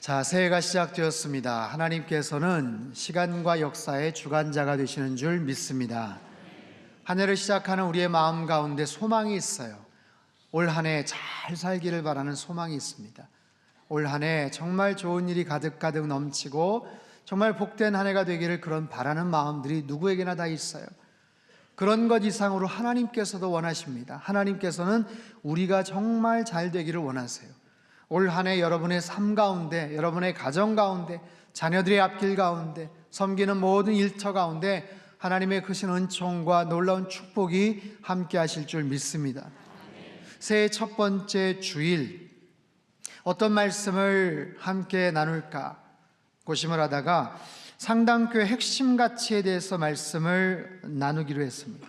자, 새해가 시작되었습니다. 하나님께서는 시간과 역사의 주관자가 되시는 줄 믿습니다. 한 해를 시작하는 우리의 마음 가운데 소망이 있어요. 올 한 해 잘 살기를 바라는 소망이 있습니다. 올 한 해 정말 좋은 일이 가득가득 넘치고 정말 복된 한 해가 되기를 그런 바라는 마음들이 누구에게나 다 있어요. 그런 것 이상으로 하나님께서도 원하십니다. 하나님께서는 우리가 정말 잘 되기를 원하세요. 올 한 해 여러분의 삶 가운데, 여러분의 가정 가운데, 자녀들의 앞길 가운데, 섬기는 모든 일터 가운데 하나님의 크신 은총과 놀라운 축복이 함께 하실 줄 믿습니다. 새해 첫 번째 주일, 어떤 말씀을 함께 나눌까 고심을 하다가 상당교회 핵심 가치에 대해서 말씀을 나누기로 했습니다.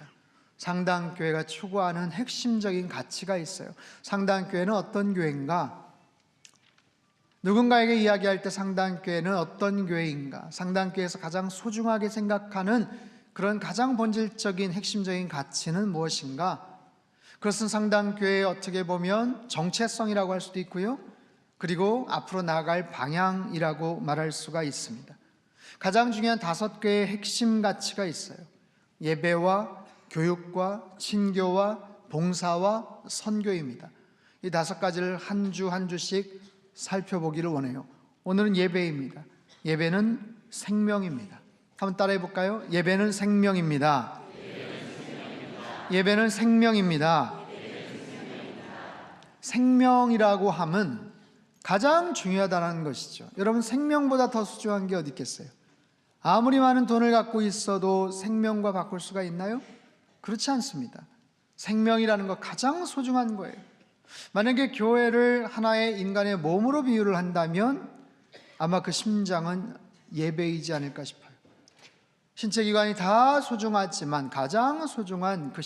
상당교회가 추구하는 핵심적인 가치가 있어요. 상당교회는 어떤 교회인가? 누군가에게 이야기할 때 상당교회는 어떤 교회인가? 상당교회에서 가장 소중하게 생각하는 그런 가장 본질적인 핵심적인 가치는 무엇인가? 그것은 상당교회의 어떻게 보면 정체성이라고 할 수도 있고요, 그리고 앞으로 나아갈 방향이라고 말할 수가 있습니다. 가장 중요한 5개의 핵심 가치가 있어요. 예배와 교육과 친교와 봉사와 선교입니다. 이 5가지를 한 주 한 주씩 살펴보기를 원해요. 오늘은 예배입니다. 예배는 생명입니다. 한번 따라해 볼까요? 예배는 생명입니다. 예배는 생명입니다. 생명이라고 함은 가장 중요하다는 것이죠. 여러분, 생명보다 더 소중한 게 어디 있겠어요? 아무리 많은 돈을 갖고 있어도 생명과 바꿀 수가 있나요? 그렇지 않습니다. 생명이라는 것 가장 소중한 거예요. 만약에 교회를 하나의 인간의 몸으로 비유를 한다면 아마 그 심장은 예배이지 않을까 싶어요. 신체기관이 다 소중하지만 가장 소중한 그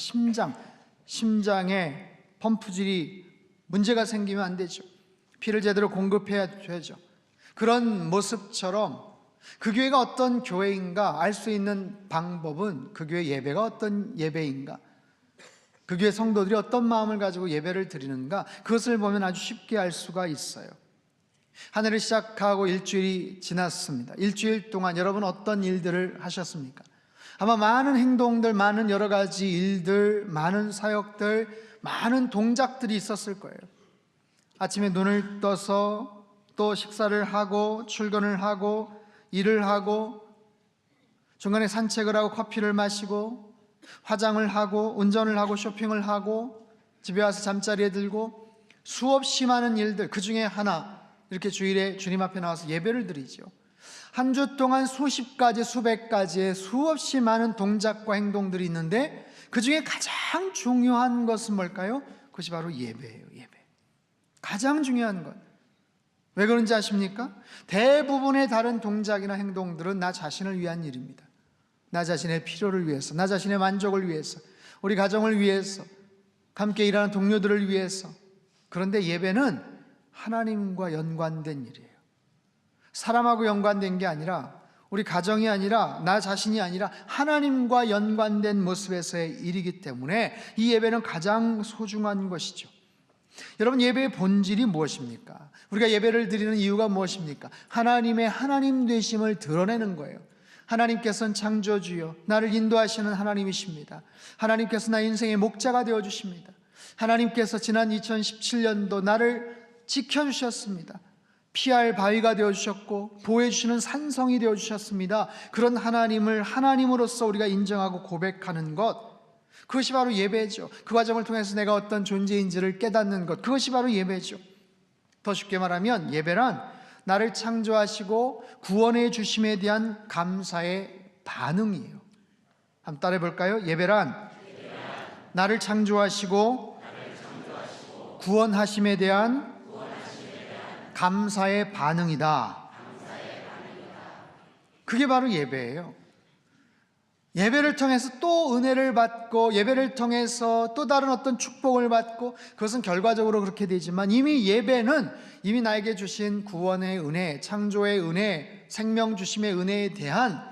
심장의 펌프질이 문제가 생기면 안 되죠. 피를 제대로 공급해야 되죠. 그런 모습처럼 그 교회가 어떤 교회인가 알 수 있는 방법은 그 교회 예배가 어떤 예배인가, 그 교회 성도들이 어떤 마음을 가지고 예배를 드리는가, 그것을 보면 아주 쉽게 알 수가 있어요. 한 해를 시작하고 일주일이 지났습니다. 일주일 동안 여러분 어떤 일들을 하셨습니까? 아마 많은 행동들, 많은 여러 가지 일들, 많은 사역들, 많은 동작들이 있었을 거예요. 아침에 눈을 떠서 또 식사를 하고 출근을 하고 일을 하고 중간에 산책을 하고 커피를 마시고 화장을 하고 운전을 하고 쇼핑을 하고 집에 와서 잠자리에 들고 수없이 많은 일들, 그 중에 하나 이렇게 주일에 주님 앞에 나와서 예배를 드리죠. 한 주 동안 수십 가지 수백 가지의 수없이 많은 동작과 행동들이 있는데 그 중에 가장 중요한 것은 뭘까요? 그것이 바로 예배예요. 예배. 가장 중요한 것. 왜 그런지 아십니까? 대부분의 다른 동작이나 행동들은 나 자신을 위한 일입니다. 나 자신의 필요를 위해서, 나 자신의 만족을 위해서, 우리 가정을 위해서, 함께 일하는 동료들을 위해서. 그런데 예배는 하나님과 연관된 일이에요. 사람하고 연관된 게 아니라, 우리 가정이 아니라, 나 자신이 아니라 하나님과 연관된 모습에서의 일이기 때문에 이 예배는 가장 소중한 것이죠. 여러분, 예배의 본질이 무엇입니까? 우리가 예배를 드리는 이유가 무엇입니까? 하나님의 하나님 되심을 드러내는 거예요. 하나님께서는 창조주요, 나를 인도하시는 하나님이십니다. 하나님께서 나의 인생의 목자가 되어주십니다. 하나님께서 지난 2017년도 나를 지켜주셨습니다. 피할 바위가 되어주셨고 보호해주시는 산성이 되어주셨습니다. 그런 하나님을 하나님으로서 우리가 인정하고 고백하는 것, 그것이 바로 예배죠. 그 과정을 통해서 내가 어떤 존재인지를 깨닫는 것, 그것이 바로 예배죠. 더 쉽게 말하면 예배란 나를 창조하시고 구원해 주심에 대한 감사의 반응이에요. 한번 따라해 볼까요? 예배란 나를 창조하시고 구원하심에 대한 감사의 반응이다. 그게 바로 예배예요. 예배를 통해서 또 은혜를 받고, 예배를 통해서 또 다른 어떤 축복을 받고, 그것은 결과적으로 그렇게 되지만 이미 예배는 이미 나에게 주신 구원의 은혜, 창조의 은혜, 생명 주심의 은혜에 대한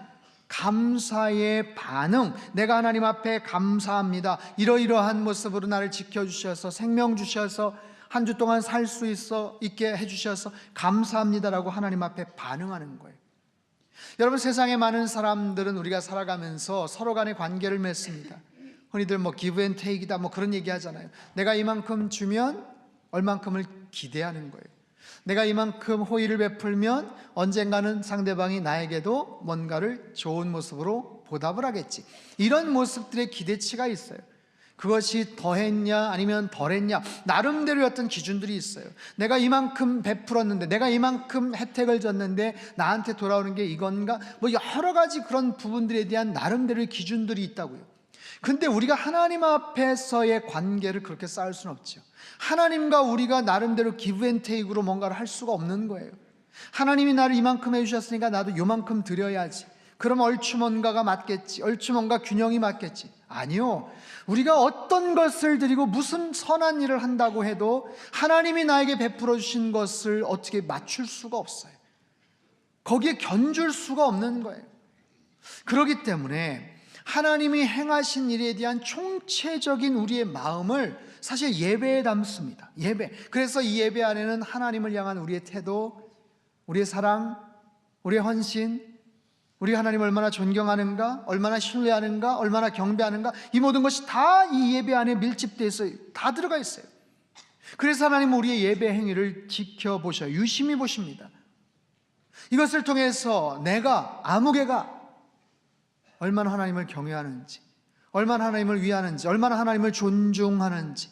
감사의 반응, 내가 하나님 앞에 감사합니다. 이러이러한 모습으로 나를 지켜주셔서 생명 주셔서 한 주 동안 살 수 있게 해주셔서 감사합니다라고 하나님 앞에 반응하는 거예요. 여러분, 세상에 많은 사람들은 우리가 살아가면서 서로 간의 관계를 맺습니다. 흔히들 뭐 give and take이다 뭐 그런 얘기 하잖아요. 내가 이만큼 주면 얼만큼을 기대하는 거예요. 내가 이만큼 호의를 베풀면 언젠가는 상대방이 나에게도 뭔가를 좋은 모습으로 보답을 하겠지. 이런 모습들의 기대치가 있어요. 그것이 더했냐 아니면 덜했냐, 나름대로의 어떤 기준들이 있어요. 내가 이만큼 베풀었는데, 내가 이만큼 혜택을 줬는데 나한테 돌아오는 게 이건가, 뭐 여러 가지 그런 부분들에 대한 나름대로의 기준들이 있다고요. 근데 우리가 하나님 앞에서의 관계를 그렇게 쌓을 수는 없죠. 하나님과 우리가 나름대로 give and take으로 뭔가를 할 수가 없는 거예요. 하나님이 나를 이만큼 해주셨으니까 나도 요만큼 드려야지. 그럼 얼추 뭔가가 맞겠지, 얼추 뭔가 균형이 맞겠지. 아니요, 우리가 어떤 것을 드리고 무슨 선한 일을 한다고 해도 하나님이 나에게 베풀어 주신 것을 어떻게 맞출 수가 없어요. 거기에 견줄 수가 없는 거예요. 그렇기 때문에 하나님이 행하신 일에 대한 총체적인 우리의 마음을 사실 예배에 담습니다. 예배. 그래서 이 예배 안에는 하나님을 향한 우리의 태도, 우리의 사랑, 우리의 헌신, 우리가 하나님을 얼마나 존경하는가, 얼마나 신뢰하는가, 얼마나 경배하는가, 이 모든 것이 다 이 예배 안에 밀집되어 있어요. 다 들어가 있어요. 그래서 하나님은 우리의 예배 행위를 지켜보셔요. 유심히 보십니다. 이것을 통해서 내가, 아무개가 얼마나 하나님을 경외하는지, 얼마나 하나님을 위하는지, 얼마나 하나님을 존중하는지,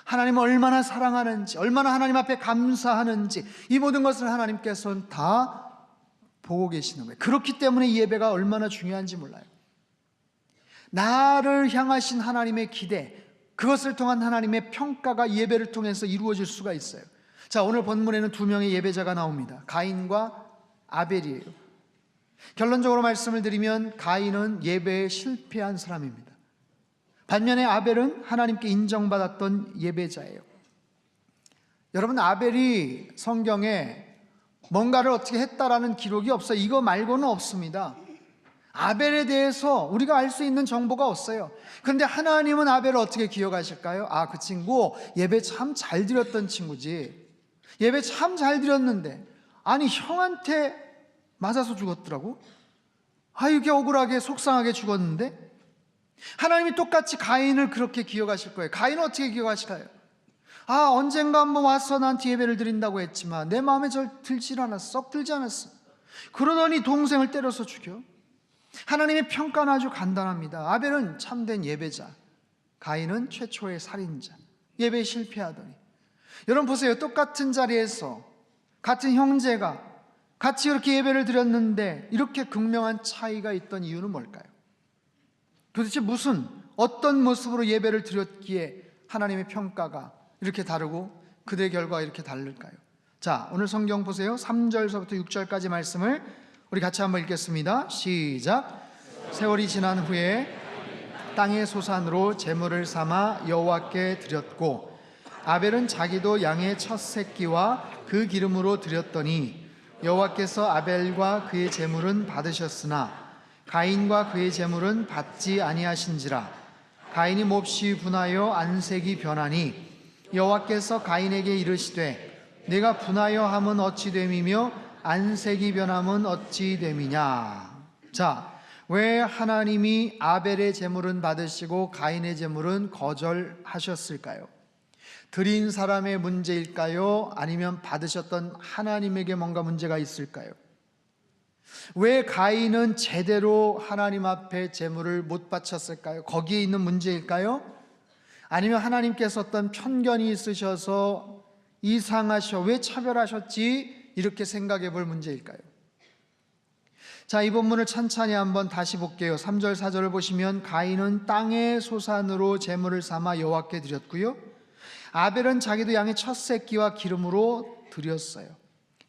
하나님을 얼마나 사랑하는지, 얼마나 하나님 앞에 감사하는지, 이 모든 것을 하나님께서는 다 보고 계시는 거예요. 그렇기 때문에 이 예배가 얼마나 중요한지 몰라요. 나를 향하신 하나님의 기대, 그것을 통한 하나님의 평가가 예배를 통해서 이루어질 수가 있어요. 자, 오늘 본문에는 두 명의 예배자가 나옵니다. 가인과 아벨이에요. 결론적으로 말씀을 드리면 가인은 예배에 실패한 사람입니다. 반면에 아벨은 하나님께 인정받았던 예배자예요. 여러분, 아벨이 성경에 뭔가를 어떻게 했다라는 기록이 없어요. 이거 말고는 없습니다. 아벨에 대해서 우리가 알 수 있는 정보가 없어요. 그런데 하나님은 아벨을 어떻게 기억하실까요? 아, 그 친구 예배 참 잘 드렸던 친구지. 예배 참 잘 드렸는데, 아니 형한테 맞아서 죽었더라고. 아, 이게 억울하게 속상하게 죽었는데. 하나님이 똑같이 가인을 그렇게 기억하실 거예요. 가인은 어떻게 기억하실까요? 아, 언젠가 한번 와서 나한테 예배를 드린다고 했지만 내 마음에 절 들질 않았어. 썩 들지 않았어. 그러더니 동생을 때려서 죽여. 하나님의 평가는 아주 간단합니다. 아벨은 참된 예배자, 가인은 최초의 살인자. 예배에 실패하더니. 여러분 보세요. 똑같은 자리에서 같은 형제가 같이 이렇게 예배를 드렸는데 이렇게 극명한 차이가 있던 이유는 뭘까요? 도대체 어떤 모습으로 예배를 드렸기에 하나님의 평가가 이렇게 다르고 그들의 결과가 이렇게 다를까요? 자, 오늘 성경 보세요. 3절서부터 6절까지 말씀을 우리 같이 한번 읽겠습니다. 시작. 세월이 지난 후에 땅의 소산으로 제물을 삼아 여호와께 드렸고, 아벨은 자기도 양의 첫 새끼와 그 기름으로 드렸더니 여호와께서 아벨과 그의 제물은 받으셨으나 가인과 그의 제물은 받지 아니하신지라. 가인이 몹시 분하여 안색이 변하니 여호와께서 가인에게 이르시되 내가 분하여 함은 어찌 됨이며 안색이 변함은 어찌 됨이냐. 자, 왜 하나님이 아벨의 제물은 받으시고 가인의 제물은 거절하셨을까요? 드린 사람의 문제일까요? 아니면 받으셨던 하나님에게 뭔가 문제가 있을까요? 왜 가인은 제대로 하나님 앞에 제물을 못 바쳤을까요? 거기에 있는 문제일까요? 아니면 하나님께서 어떤 편견이 있으셔서 이상하셔, 왜 차별하셨지? 이렇게 생각해 볼 문제일까요? 자, 이 본문을 찬찬히 한번 다시 볼게요. 3절 4절을 보시면 가인은 땅의 소산으로 제물을 삼아 여호와께 드렸고요, 아벨은 자기도 양의 첫 새끼와 기름으로 드렸어요.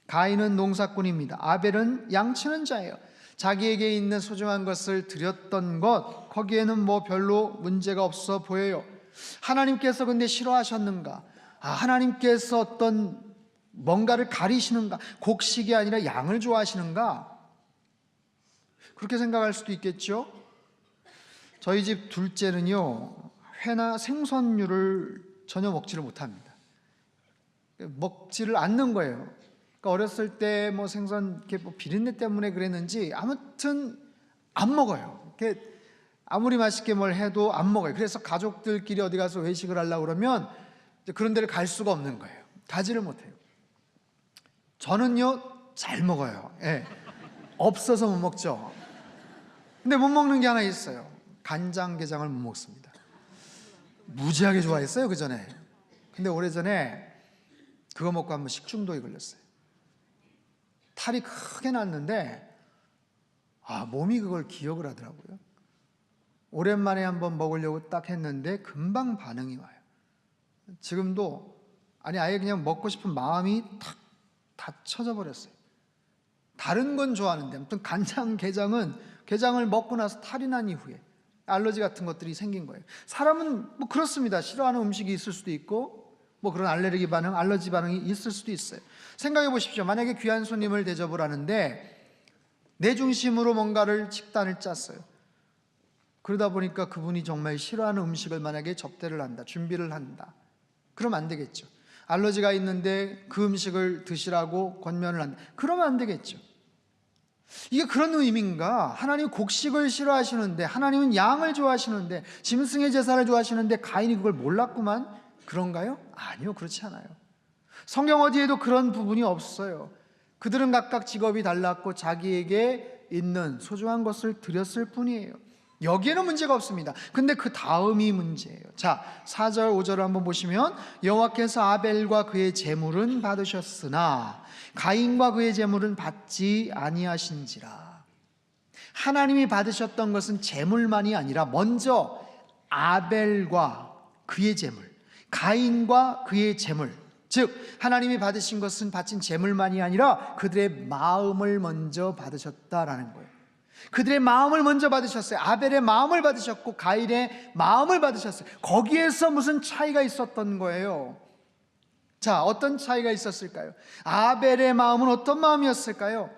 가인은 농사꾼입니다. 아벨은 양치는 자예요. 자기에게 있는 소중한 것을 드렸던 것, 거기에는 뭐 별로 문제가 없어 보여요. 하나님께서 근데 싫어하셨는가? 하나님께서 어떤 뭔가를 가리시는가? 곡식이 아니라 양을 좋아하시는가? 그렇게 생각할 수도 있겠죠. 저희 집 둘째는요, 회나 생선류를 전혀 먹지를 못합니다. 먹지를 않는 거예요. 그러니까 어렸을 때 뭐 생선 이렇게 뭐 비린내 때문에 그랬는지 아무튼 안 먹어요. 이렇게 아무리 맛있게 뭘 해도 안 먹어요. 그래서 가족들끼리 어디 가서 외식을 하려고 그러면 그런 데를 갈 수가 없는 거예요. 가지를 못해요. 저는요 잘 먹어요. 예. 없어서 못 먹죠. 근데 못 먹는 게 하나 있어요. 간장게장을 못 먹습니다. 무지하게 좋아했어요 그 전에. 근데 오래전에 그거 먹고 한번 식중독에 걸렸어요. 탈이 크게 났는데 몸이 그걸 기억을 하더라고요. 오랜만에 한번 먹으려고 딱 했는데 금방 반응이 와요. 지금도 아예 그냥 먹고 싶은 마음이 탁 닫혀져 버렸어요. 다른 건 좋아하는데 아무튼 간장게장은 게장을 먹고 나서 탈이 난 이후에 알러지 같은 것들이 생긴 거예요. 사람은 뭐 그렇습니다. 싫어하는 음식이 있을 수도 있고 뭐 그런 알레르기 반응, 알러지 반응이 있을 수도 있어요. 생각해 보십시오. 만약에 귀한 손님을 대접을 하는데 내 중심으로 뭔가를 식단을 짰어요. 그러다 보니까 그분이 정말 싫어하는 음식을 만약에 접대를 한다, 준비를 한다, 그러면 안 되겠죠. 알러지가 있는데 그 음식을 드시라고 권면을 한다, 그러면 안 되겠죠. 이게 그런 의미인가? 하나님은 곡식을 싫어하시는데, 하나님은 양을 좋아하시는데, 짐승의 제사를 좋아하시는데 가인이 그걸 몰랐구만, 그런가요? 아니요, 그렇지 않아요. 성경 어디에도 그런 부분이 없어요. 그들은 각각 직업이 달랐고 자기에게 있는 소중한 것을 드렸을 뿐이에요. 여기에는 문제가 없습니다. 근데 그 다음이 문제예요. 자, 4절 5절을 한번 보시면 여호와께서 아벨과 그의 제물은 받으셨으나 가인과 그의 제물은 받지 아니하신지라. 하나님이 받으셨던 것은 제물만이 아니라 먼저 아벨과 그의 제물, 가인과 그의 제물, 즉 하나님이 받으신 것은 바친 제물만이 아니라 그들의 마음을 먼저 받으셨다라는 거예요. 그들의 마음을 먼저 받으셨어요. 아벨의 마음을 받으셨고 가인의 마음을 받으셨어요. 거기에서 무슨 차이가 있었던 거예요? 자, 어떤 차이가 있었을까요? 아벨의 마음은 어떤 마음이었을까요?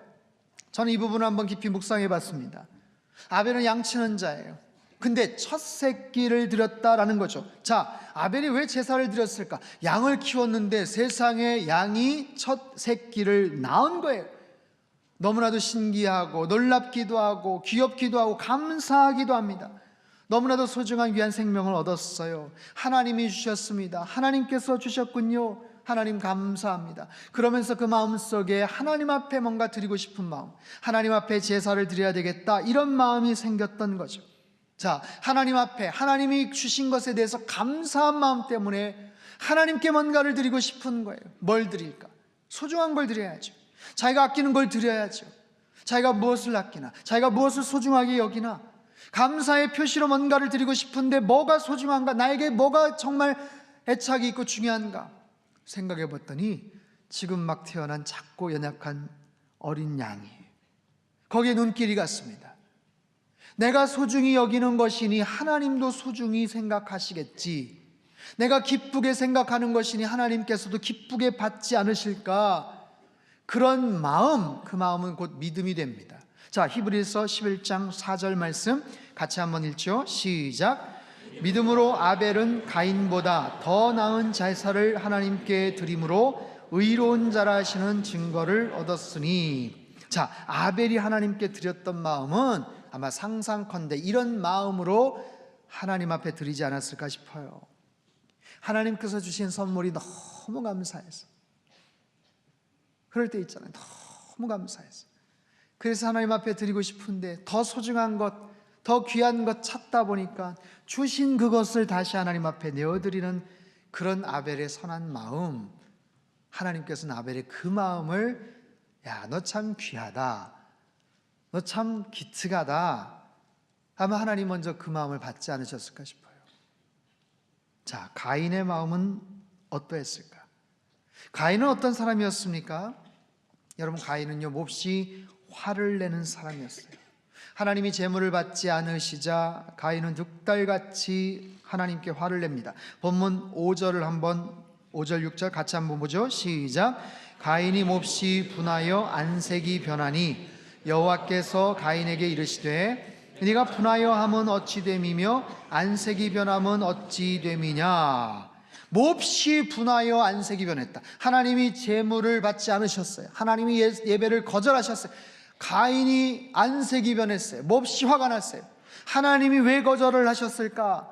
저는 이 부분을 한번 깊이 묵상해 봤습니다. 아벨은 양치는 자예요. 근데 첫 새끼를 드렸다라는 거죠. 자, 아벨이 왜 제사를 드렸을까? 양을 키웠는데 세상에 양이 첫 새끼를 낳은 거예요. 너무나도 신기하고 놀랍기도 하고 귀엽기도 하고 감사하기도 합니다. 너무나도 소중한 귀한 생명을 얻었어요. 하나님이 주셨습니다. 하나님께서 주셨군요. 하나님 감사합니다. 그러면서 그 마음속에 하나님 앞에 뭔가 드리고 싶은 마음, 하나님 앞에 제사를 드려야 되겠다, 이런 마음이 생겼던 거죠. 자, 하나님 앞에 하나님이 주신 것에 대해서 감사한 마음 때문에 하나님께 뭔가를 드리고 싶은 거예요. 뭘 드릴까? 소중한 걸 드려야죠. 자기가 아끼는 걸 드려야죠. 자기가 무엇을 아끼나, 자기가 무엇을 소중하게 여기나, 감사의 표시로 뭔가를 드리고 싶은데 뭐가 소중한가, 나에게 뭐가 정말 애착이 있고 중요한가 생각해 봤더니 지금 막 태어난 작고 연약한 어린 양이에요. 거기에 눈길이 갔습니다. 내가 소중히 여기는 것이니 하나님도 소중히 생각하시겠지, 내가 기쁘게 생각하는 것이니 하나님께서도 기쁘게 받지 않으실까, 그런 마음, 그 마음은 곧 믿음이 됩니다. 자, 히브리서 11장 4절 말씀 같이 한번 읽죠. 시작. 믿음으로 아벨은 가인보다 더 나은 제사를 하나님께 드림으로 의로운 자라 하시는 증거를 얻었으니. 자, 아벨이 하나님께 드렸던 마음은 아마 상상컨대 이런 마음으로 하나님 앞에 드리지 않았을까 싶어요. 하나님께서 주신 선물이 너무 감사해서, 그럴 때 있잖아요. 너무 감사해서. 그래서 하나님 앞에 드리고 싶은데 더 소중한 것, 더 귀한 것 찾다 보니까 주신 그것을 다시 하나님 앞에 내어드리는 그런 아벨의 선한 마음, 하나님께서는 아벨의 그 마음을, 야, 너 참 귀하다, 너 참 기특하다, 아마 하나님 먼저 그 마음을 받지 않으셨을까 싶어요. 자, 가인의 마음은 어떠했을까? 가인은 어떤 사람이었습니까? 여러분, 가인은요 몹시 화를 내는 사람이었어요. 하나님이 제물을 받지 않으시자 가인은 득달같이 하나님께 화를 냅니다. 본문 5절을 한번, 5절 6절 같이 한번 보죠. 시작. 가인이 몹시 분하여 안색이 변하니 여호와께서 가인에게 이르시되 네가 분하여 함은 어찌 됨이며 안색이 변함은 어찌 됨이냐. 몹시 분하여 안색이 변했다. 하나님이 제물을 받지 않으셨어요. 하나님이 예배를 거절하셨어요. 가인이 안색이 변했어요. 몹시 화가 났어요. 하나님이 왜 거절을 하셨을까?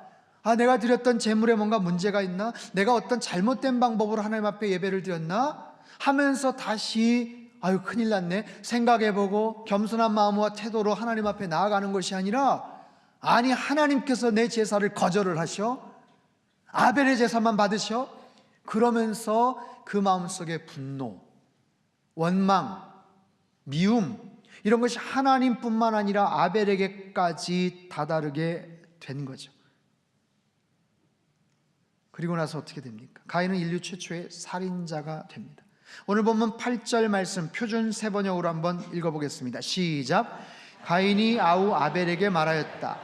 내가 드렸던 제물에 뭔가 문제가 있나? 내가 어떤 잘못된 방법으로 하나님 앞에 예배를 드렸나? 하면서 다시 큰일 났네 생각해보고 겸손한 마음과 태도로 하나님 앞에 나아가는 것이 아니라, 아니 하나님께서 내 제사를 거절을 하셔? 아벨의 제사만 받으셔? 그러면서 그 마음속에 분노, 원망, 미움, 이런 것이 하나님뿐만 아니라 아벨에게까지 다다르게 된 거죠. 그리고 나서 어떻게 됩니까? 가인은 인류 최초의 살인자가 됩니다. 오늘 본문 8절 말씀 표준 세번역으로 한번 읽어보겠습니다. 시작. 가인이 아우 아벨에게 말하였다.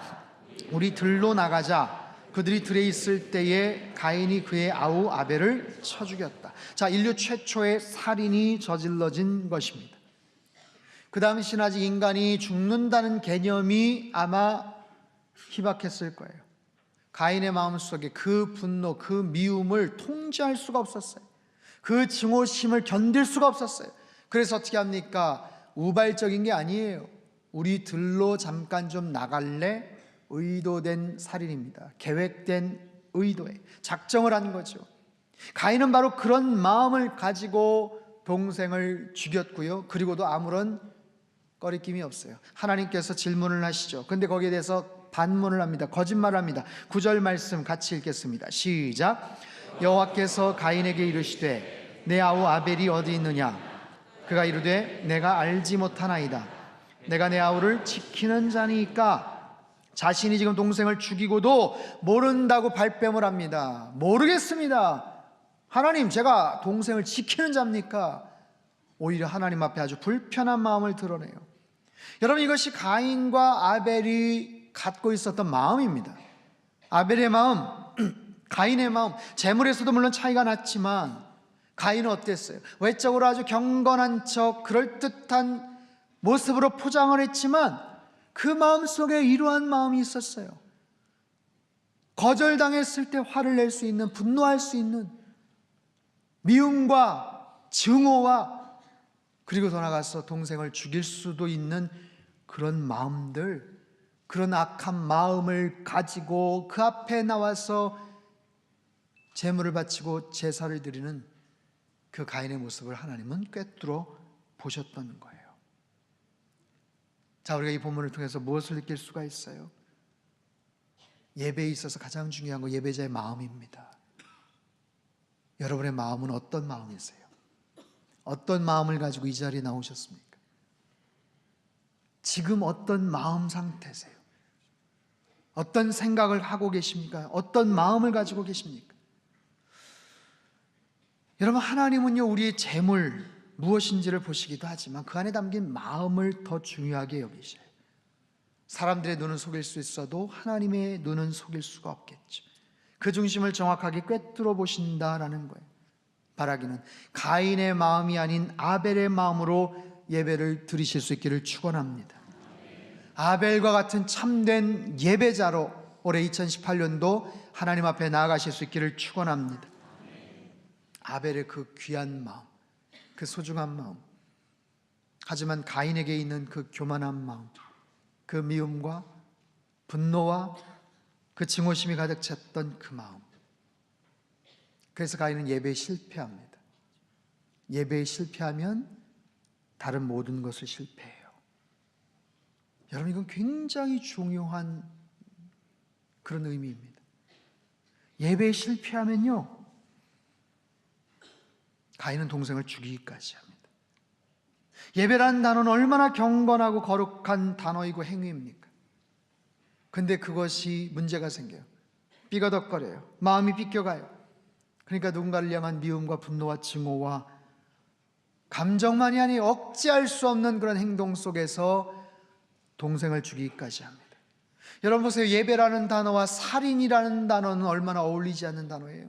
우리 들로 나가자. 그들이 들에 있을 때에 가인이 그의 아우 아벨을 쳐 죽였다. 자, 인류 최초의 살인이 저질러진 것입니다. 그 당시는 아직 인간이 죽는다는 개념이 아마 희박했을 거예요. 가인의 마음속에 그 분노, 그 미움을 통제할 수가 없었어요. 그 증오심을 견딜 수가 없었어요. 그래서 어떻게 합니까? 우발적인 게 아니에요. 우리 들로 잠깐 좀 나갈래? 의도된 살인입니다. 계획된 의도에 작정을 한 거죠. 가인은 바로 그런 마음을 가지고 동생을 죽였고요. 그리고도 아무런 꺼리낌이 없어요. 하나님께서 질문을 하시죠. 근데 거기에 대해서 반문을 합니다. 거짓말을 합니다. 9절 말씀 같이 읽겠습니다. 시작. 여호와께서 가인에게 이르시되 내 아우 아벨이 어디 있느냐? 그가 이르되 내가 알지 못하나이다. 내가 내 아우를 지키는 자니까. 자신이 지금 동생을 죽이고도 모른다고 발뺌을 합니다. 모르겠습니다. 하나님, 제가 동생을 지키는 자입니까? 오히려 하나님 앞에 아주 불편한 마음을 드러내요. 여러분, 이것이 가인과 아벨이 갖고 있었던 마음입니다. 아벨의 마음, 가인의 마음, 재물에서도 물론 차이가 났지만 가인은 어땠어요? 외적으로 아주 경건한 척 그럴듯한 모습으로 포장을 했지만 그 마음속에 이러한 마음이 있었어요. 거절당했을 때 화를 낼 수 있는, 분노할 수 있는 미움과 증오와, 그리고 더 나아가서 동생을 죽일 수도 있는 그런 마음들, 그런 악한 마음을 가지고 그 앞에 나와서 제물을 바치고 제사를 드리는 그 가인의 모습을 하나님은 꿰뚫어 보셨던 거예요. 자, 우리가 이 본문을 통해서 무엇을 느낄 수가 있어요? 예배에 있어서 가장 중요한 건 예배자의 마음입니다. 여러분의 마음은 어떤 마음이세요? 어떤 마음을 가지고 이 자리에 나오셨습니까? 지금 어떤 마음 상태세요? 어떤 생각을 하고 계십니까? 어떤 마음을 가지고 계십니까? 여러분, 하나님은요, 우리의 재물 무엇인지를 보시기도 하지만 그 안에 담긴 마음을 더 중요하게 여기셔요. 사람들의 눈은 속일 수 있어도 하나님의 눈은 속일 수가 없겠죠. 그 중심을 정확하게 꿰뚫어 보신다라는 거예요. 바라기는 가인의 마음이 아닌 아벨의 마음으로 예배를 드리실 수 있기를 축원합니다. 아벨과 같은 참된 예배자로 올해 2018년도 하나님 앞에 나아가실 수 있기를 축원합니다. 아벨의 그 귀한 마음, 그 소중한 마음, 하지만 가인에게 있는 그 교만한 마음, 그 미움과 분노와 그 증오심이 가득 찼던 그 마음. 그래서 가인은 예배에 실패합니다. 예배에 실패하면 다른 모든 것을 실패해요. 여러분, 이건 굉장히 중요한 그런 의미입니다. 예배에 실패하면요, 가인은 동생을 죽이기까지 합니다. 예배라는 단어는 얼마나 경건하고 거룩한 단어이고 행위입니까? 근데 그것이 문제가 생겨요. 삐거덕거려요. 마음이 삐껴가요. 그러니까 누군가를 향한 미움과 분노와 증오와 감정만이 아니라 억제할 수 없는 그런 행동 속에서 동생을 죽이기까지 합니다. 여러분 보세요. 예배라는 단어와 살인이라는 단어는 얼마나 어울리지 않는 단어예요.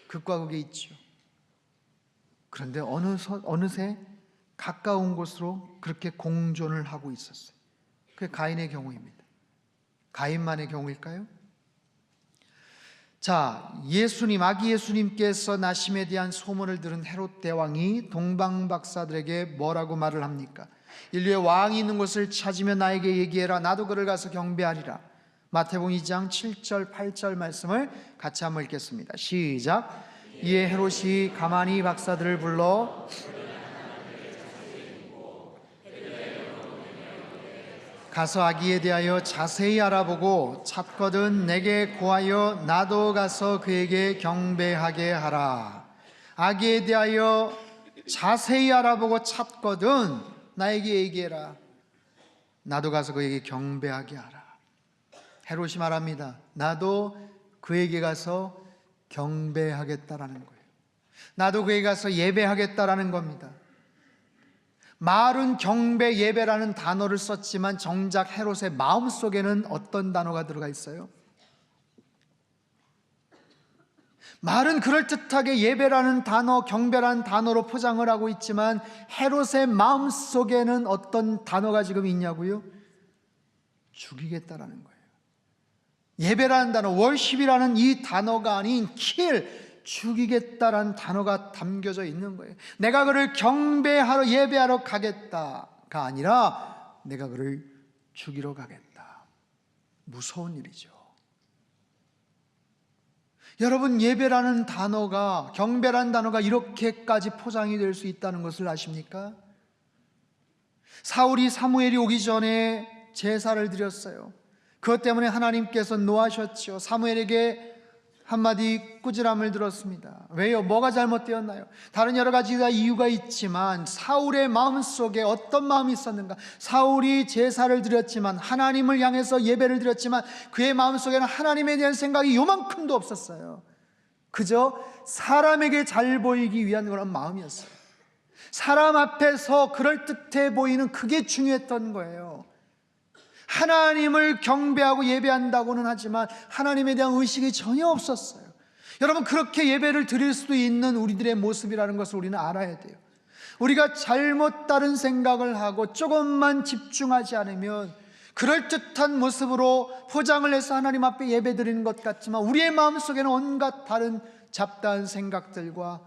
극과 극에 있죠. 그런데 어느새 가까운 곳으로 그렇게 공존을 하고 있었어요. 그게 가인의 경우입니다. 가인만의 경우일까요? 자, 아기 예수님께서 나심에 대한 소문을 들은 헤롯 대왕이 동방 박사들에게 뭐라고 말을 합니까? 인류의 왕이 있는 곳을 찾으면 나에게 얘기해라. 나도 그를 가서 경배하리라. 마태복음 2장 7절 8절 말씀을 같이 한번 읽겠습니다. 시작. 이에 헤롯이 가만히 박사들을 불러 가서 아기에 대하여 자세히 알아보고 찾거든 내게 고하여 나도 가서 그에게 경배하게 하라. 아기에 대하여 자세히 알아보고 찾거든 나에게 얘기해라. 나도 가서 그에게 경배하게 하라. 헤롯이 말합니다. 나도 그에게 가서 경배하겠다라는 거예요. 나도 그에게 가서 예배하겠다라는 겁니다. 말은 경배, 예배라는 단어를 썼지만 정작 헤롯의 마음속에는 어떤 단어가 들어가 있어요? 말은 그럴듯하게 예배라는 단어, 경배라는 단어로 포장을 하고 있지만 헤롯의 마음속에는 어떤 단어가 지금 있냐고요? 죽이겠다라는 거예요. 예배라는 단어, 월십이라는 이 단어가 아닌 kill, 죽이겠다라는 단어가 담겨져 있는 거예요. 내가 그를 경배하러 예배하러 가겠다가 아니라 내가 그를 죽이러 가겠다. 무서운 일이죠. 여러분, 예배라는 단어가, 경배라는 단어가 이렇게까지 포장이 될 수 있다는 것을 아십니까? 사무엘이 오기 전에 제사를 드렸어요. 그것 때문에 하나님께서 노하셨죠. 사무엘에게 한마디 꾸지람을 들었습니다. 왜요? 뭐가 잘못되었나요? 다른 여러 가지 이유가 있지만 사울의 마음속에 어떤 마음이 있었는가? 사울이 제사를 드렸지만, 하나님을 향해서 예배를 드렸지만 그의 마음속에는 하나님에 대한 생각이 요만큼도 없었어요. 그저 사람에게 잘 보이기 위한 그런 마음이었어요. 사람 앞에서 그럴듯해 보이는 그게 중요했던 거예요. 하나님을 경배하고 예배한다고는 하지만 하나님에 대한 의식이 전혀 없었어요. 여러분, 그렇게 예배를 드릴 수도 있는 우리들의 모습이라는 것을 우리는 알아야 돼요. 우리가 잘못 다른 생각을 하고 조금만 집중하지 않으면 그럴듯한 모습으로 포장을 해서 하나님 앞에 예배 드리는 것 같지만 우리의 마음속에는 온갖 다른 잡다한 생각들과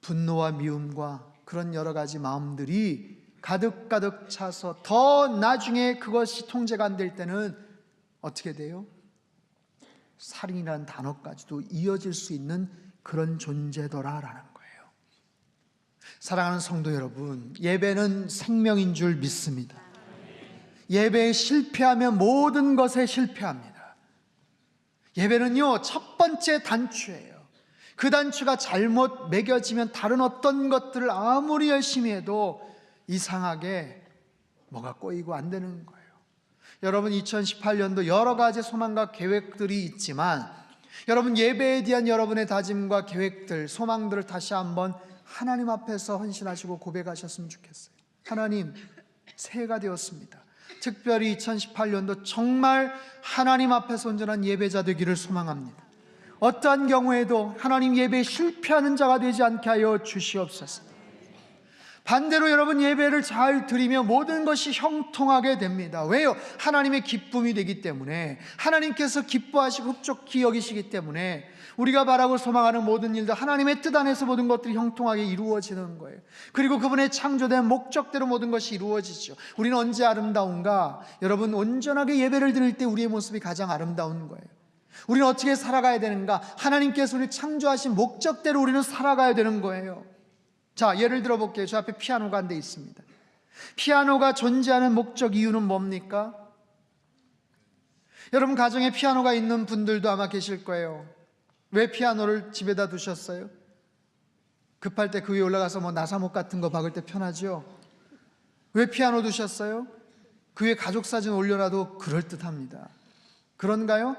분노와 미움과 그런 여러 가지 마음들이 가득가득 차서 더 나중에 그것이 통제가 안 될 때는 어떻게 돼요? 살인이라는 단어까지도 이어질 수 있는 그런 존재더라라는 거예요. 사랑하는 성도 여러분, 예배는 생명인 줄 믿습니다. 예배에 실패하면 모든 것에 실패합니다. 예배는요, 첫 번째 단추예요. 그 단추가 잘못 매겨지면 다른 어떤 것들을 아무리 열심히 해도 이상하게 뭐가 꼬이고 안 되는 거예요. 여러분, 2018년도 여러 가지 소망과 계획들이 있지만 여러분, 예배에 대한 여러분의 다짐과 계획들, 소망들을 다시 한번 하나님 앞에서 헌신하시고 고백하셨으면 좋겠어요. 하나님, 새해가 되었습니다. 특별히 2018년도 정말 하나님 앞에서 온전한 예배자 되기를 소망합니다. 어떠한 경우에도 하나님 예배에 실패하는 자가 되지 않게 하여 주시옵소서. 반대로 여러분, 예배를 잘 드리며 모든 것이 형통하게 됩니다. 왜요? 하나님의 기쁨이 되기 때문에, 하나님께서 기뻐하시고 흡족히 여기시기 때문에 우리가 바라고 소망하는 모든 일도 하나님의 뜻 안에서 모든 것들이 형통하게 이루어지는 거예요. 그리고 그분의 창조된 목적대로 모든 것이 이루어지죠. 우리는 언제 아름다운가? 여러분, 온전하게 예배를 드릴 때 우리의 모습이 가장 아름다운 거예요. 우리는 어떻게 살아가야 되는가? 하나님께서 우리를 창조하신 목적대로 우리는 살아가야 되는 거예요. 자, 예를 들어 볼게요. 저 앞에 피아노가 한 대 있습니다. 피아노가 존재하는 목적, 이유는 뭡니까? 여러분, 가정에 피아노가 있는 분들도 아마 계실 거예요. 왜 피아노를 집에다 두셨어요? 급할 때 그 위에 올라가서 뭐 나사목 같은 거 박을 때 편하죠? 왜 피아노 두셨어요? 그 위에 가족 사진 올려놔도 그럴듯합니다. 그런가요?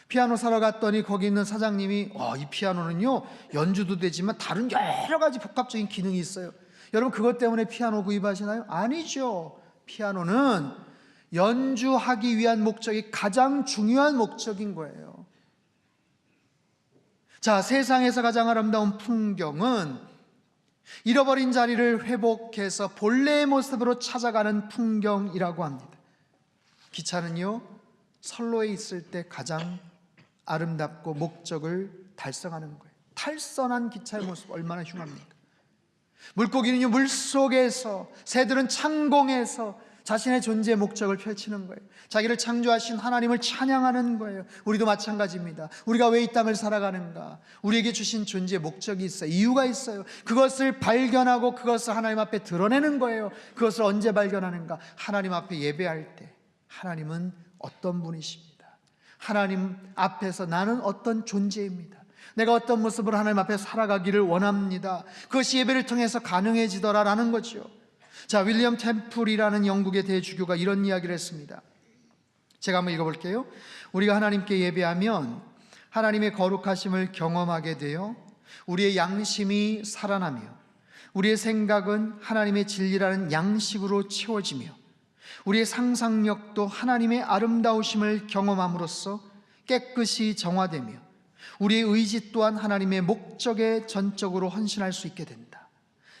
피아노 사러 갔더니 거기 있는 사장님이 이 피아노는요, 연주도 되지만 다른 여러 가지 복합적인 기능이 있어요. 여러분, 그것 때문에 피아노 구입하시나요? 아니죠. 피아노는 연주하기 위한 목적이 가장 중요한 목적인 거예요. 자, 세상에서 가장 아름다운 풍경은 잃어버린 자리를 회복해서 본래의 모습으로 찾아가는 풍경이라고 합니다. 기차는요, 선로에 있을 때 가장 아름답고 목적을 달성하는 거예요. 탈선한 기차의 모습 얼마나 흉합니까? 물고기는요 물속에서, 새들은 창공에서 자신의 존재의 목적을 펼치는 거예요. 자기를 창조하신 하나님을 찬양하는 거예요. 우리도 마찬가지입니다. 우리가 왜 이 땅을 살아가는가? 우리에게 주신 존재의 목적이 있어요. 이유가 있어요. 그것을 발견하고 그것을 하나님 앞에 드러내는 거예요. 그것을 언제 발견하는가? 하나님 앞에 예배할 때. 하나님은 어떤 분이십니다. 하나님 앞에서 나는 어떤 존재입니다. 내가 어떤 모습으로 하나님 앞에 살아가기를 원합니다. 그것이 예배를 통해서 가능해지더라라는 거죠. 자, 윌리엄 템플이라는 영국의 대주교가 이런 이야기를 했습니다. 제가 한번 읽어볼게요. 우리가 하나님께 예배하면 하나님의 거룩하심을 경험하게 되어 우리의 양심이 살아나며 우리의 생각은 하나님의 진리라는 양식으로 채워지며 우리의 상상력도 하나님의 아름다우심을 경험함으로써 깨끗이 정화되며 우리의 의지 또한 하나님의 목적에 전적으로 헌신할 수 있게 된다.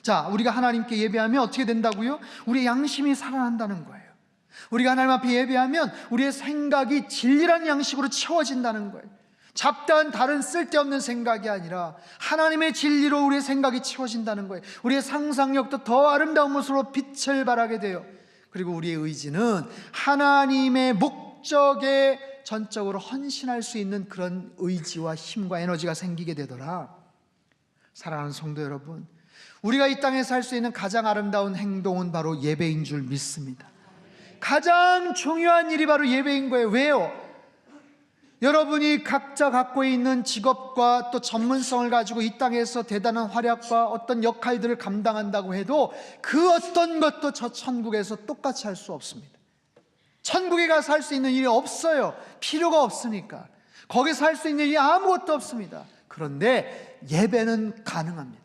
자, 우리가 하나님께 예배하면 어떻게 된다고요? 우리의 양심이 살아난다는 거예요. 우리가 하나님 앞에 예배하면 우리의 생각이 진리라는 양식으로 채워진다는 거예요. 잡다한 다른 쓸데없는 생각이 아니라 하나님의 진리로 우리의 생각이 채워진다는 거예요. 우리의 상상력도 더 아름다운 모습으로 빛을 발하게 돼요. 그리고 우리의 의지는 하나님의 목적에 전적으로 헌신할 수 있는 그런 의지와 힘과 에너지가 생기게 되더라. 사랑하는 성도 여러분, 우리가 이 땅에서 할 수 있는 가장 아름다운 행동은 바로 예배인 줄 믿습니다. 가장 중요한 일이 바로 예배인 거예요. 왜요? 여러분이 각자 갖고 있는 직업과 또 전문성을 가지고 이 땅에서 대단한 활약과 어떤 역할들을 감당한다고 해도 그 어떤 것도 저 천국에서 똑같이 할 수 없습니다. 천국에 가서 할 수 있는 일이 없어요. 필요가 없으니까. 거기서 할 수 있는 일이 아무것도 없습니다. 그런데 예배는 가능합니다.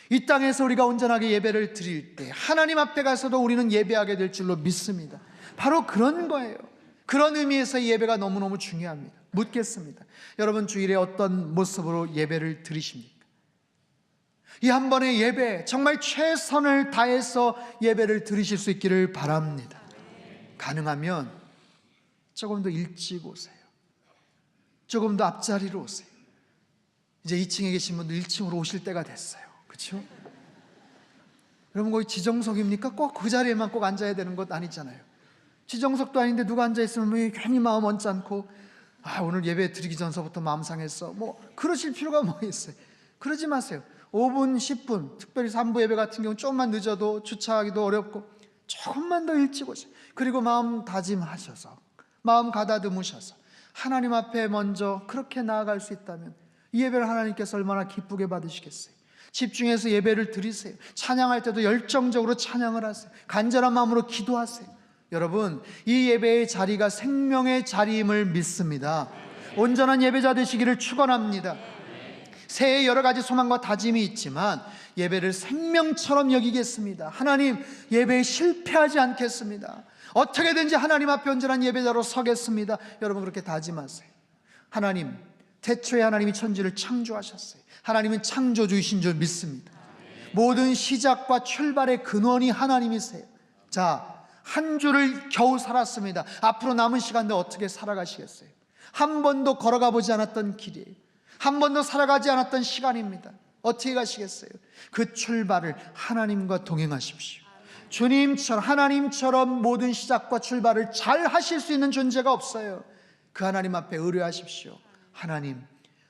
이 땅에서 우리가 온전하게 예배를 드릴 때 하나님 앞에 가서도 우리는 예배하게 될 줄로 믿습니다. 바로 그런 거예요. 그런 의미에서 예배가 너무너무 중요합니다. 묻겠습니다. 여러분 주일에 어떤 모습으로 예배를 드리십니까? 이 한 번의 예배 정말 최선을 다해서 예배를 드리실 수 있기를 바랍니다. 가능하면 조금 더 일찍 오세요. 조금 더 앞자리로 오세요. 이제 2층에 계신 분들 1층으로 오실 때가 됐어요. 그렇죠? 여러분 거기 지정석입니까? 꼭 그 자리에만 꼭 앉아야 되는 것 아니잖아요. 지정석도 아닌데 누가 앉아있으면 왜 괜히 마음 언짢고 오늘 예배 드리기 전서부터 마음 상했어 그러실 필요가 뭐 있어요. 그러지 마세요. 5분 10분 특별히 3부 예배 같은 경우 조금만 늦어도 주차하기도 어렵고 조금만 더 일찍 오세요. 그리고 마음 다짐하셔서 마음 가다듬으셔서 하나님 앞에 먼저 그렇게 나아갈 수 있다면 이 예배를 하나님께서 얼마나 기쁘게 받으시겠어요. 집중해서 예배를 드리세요. 찬양할 때도 열정적으로 찬양을 하세요. 간절한 마음으로 기도하세요. 여러분 이 예배의 자리가 생명의 자리임을 믿습니다. 온전한 예배자 되시기를 축원합니다. 새해 여러 가지 소망과 다짐이 있지만 예배를 생명처럼 여기겠습니다. 하나님 예배에 실패하지 않겠습니다. 어떻게든지 하나님 앞에 온전한 예배자로 서겠습니다. 여러분 그렇게 다짐하세요. 하나님 태초에 하나님이 천지를 창조하셨어요. 하나님은 창조주이신 줄 믿습니다. 모든 시작과 출발의 근원이 하나님이세요. 자, 한 주를 겨우 살았습니다. 앞으로 남은 시간도 어떻게 살아가시겠어요? 한 번도 걸어가 보지 않았던 길이에요. 한 번도 살아가지 않았던 시간입니다. 어떻게 가시겠어요? 그 출발을 하나님과 동행하십시오. 주님처럼 하나님처럼 모든 시작과 출발을 잘 하실 수 있는 존재가 없어요. 그 하나님 앞에 의뢰하십시오. 하나님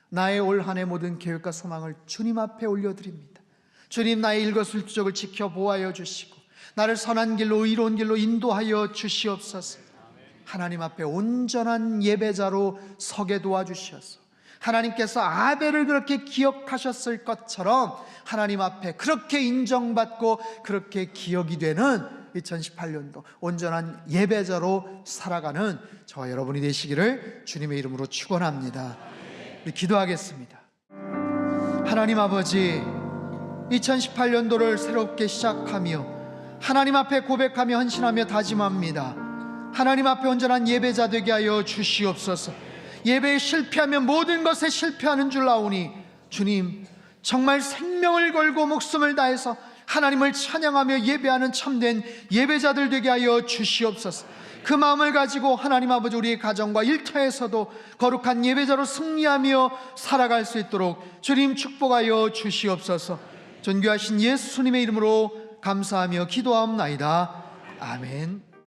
나의 올 한 해 모든 계획과 소망을 주님 앞에 올려드립니다. 주님 나의 일거수일투족을 지켜보아여 주시고 나를 선한 길로 의로운 길로 인도하여 주시옵소서. 하나님 앞에 온전한 예배자로 서게 도와주셔서 하나님께서 아벨을 그렇게 기억하셨을 것처럼 하나님 앞에 그렇게 인정받고 그렇게 기억이 되는 2018년도 온전한 예배자로 살아가는 저와 여러분이 되시기를 주님의 이름으로 축원합니다. 우리 기도하겠습니다. 하나님 아버지, 2018년도를 새롭게 시작하며 하나님 앞에 고백하며 헌신하며 다짐합니다. 하나님 앞에 온전한 예배자 되게 하여 주시옵소서. 예배에 실패하면 모든 것에 실패하는 줄 아오니 주님 정말 생명을 걸고 목숨을 다해서 하나님을 찬양하며 예배하는 참된 예배자들 되게 하여 주시옵소서. 그 마음을 가지고 하나님 아버지 우리의 가정과 일터에서도 거룩한 예배자로 승리하며 살아갈 수 있도록 주님 축복하여 주시옵소서. 존귀하신 예수님의 이름으로 감사하며 기도하옵나이다. 아멘.